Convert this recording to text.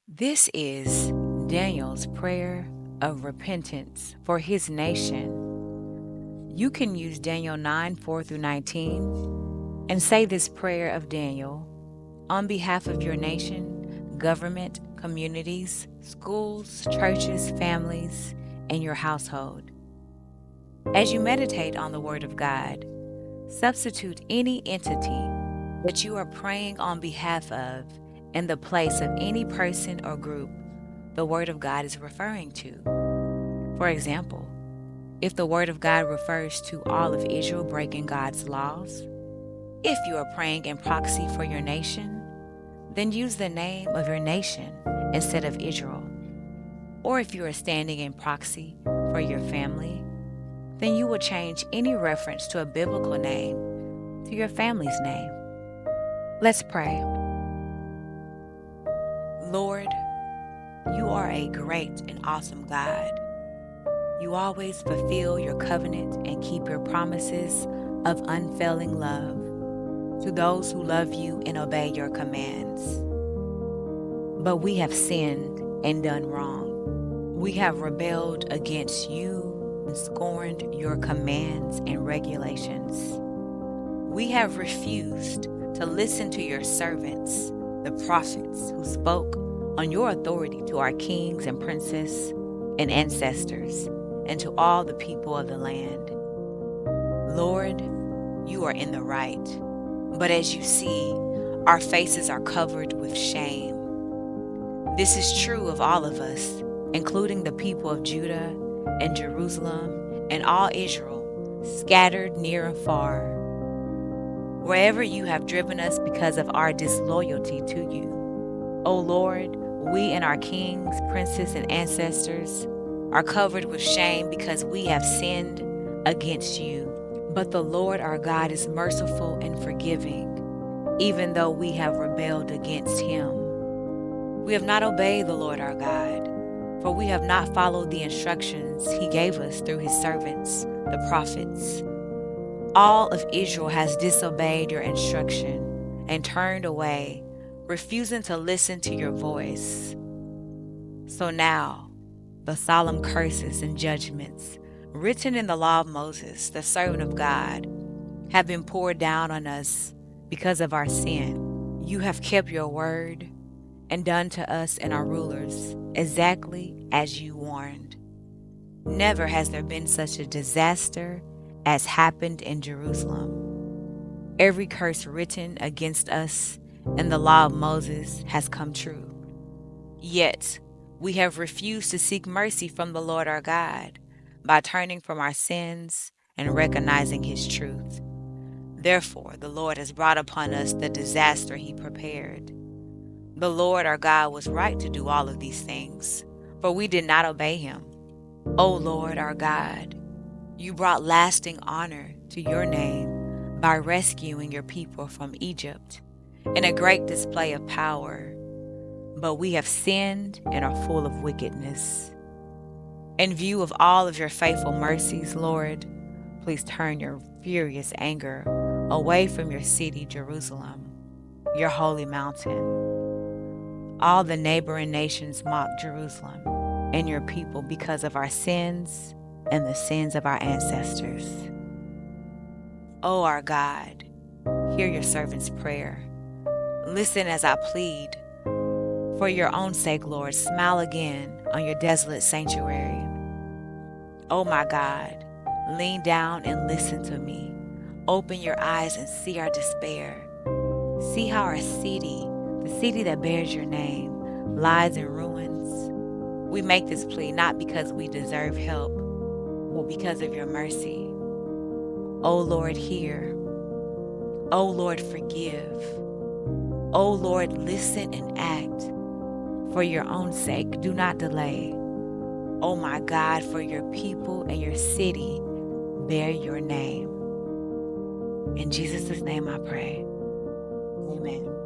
This is Daniel's prayer of repentance for his nation. You can use Daniel 9:4 through 19 and say this prayer of Daniel on behalf of your nation, government, communities, schools, churches, families, and your household. As you meditate on the Word of God, substitute any entity that you are praying on behalf of in the place of any person or group the Word of God is referring to. For example, if the Word of God refers to all of Israel breaking God's laws, if you are praying in proxy for your nation, then use the name of your nation instead of Israel. Or if you are standing in proxy for your family, then you will change any reference to a biblical name to your family's name. Let's pray. Lord, you are a great and awesome God. You always fulfill your covenant and keep your promises of unfailing love to those who love you and obey your commands. But we have sinned and done wrong. We have rebelled against you and scorned your commands and regulations. We have refused to listen to your servants, the prophets who spoke on your authority to our kings and princes and ancestors and to all the people of the land. Lord, you are in the right, but as you see, our faces are covered with shame. This is true of all of us, including the people of Judah and Jerusalem and all Israel, scattered near and far. Wherever you have driven us because of our disloyalty to you, O Lord, we and our kings, princes, and ancestors are covered with shame because we have sinned against you. But the Lord our God is merciful and forgiving, even though we have rebelled against him. We have not obeyed the Lord our God, for we have not followed the instructions he gave us through his servants, the prophets. All of Israel has disobeyed your instruction and turned away, refusing to listen to your voice. So now, the solemn curses and judgments written in the law of Moses, the servant of God, have been poured down on us because of our sin. You have kept your word and done to us and our rulers exactly as you warned. Never has there been such a disaster as happened in Jerusalem. Every curse written against us in the law of Moses has come true. Yet we have refused to seek mercy from the Lord our God by turning from our sins and recognizing his truth. Therefore, the Lord has brought upon us the disaster he prepared. The Lord our God was right to do all of these things, for we did not obey him. O Lord our God, you brought lasting honor to your name by rescuing your people from Egypt in a great display of power. But we have sinned and are full of wickedness. In view of all of your faithful mercies, Lord, please turn your furious anger away from your city, Jerusalem, your holy mountain. All the neighboring nations mock Jerusalem and your people because of our sins and the sins of our ancestors. O our God, hear your servant's prayer. Listen as I plead. For your own sake, Lord, smile again on your desolate sanctuary. O my God, lean down and listen to me. Open your eyes and see our despair. See how our city, the city that bears your name, lies in ruins. We make this plea not because we deserve help, but because of your mercy. O Lord, hear. O Lord, forgive. O Lord, listen and act. For your own sake, do not delay. O my God, for your people and your city bear your name. In Jesus' name I pray. Amen.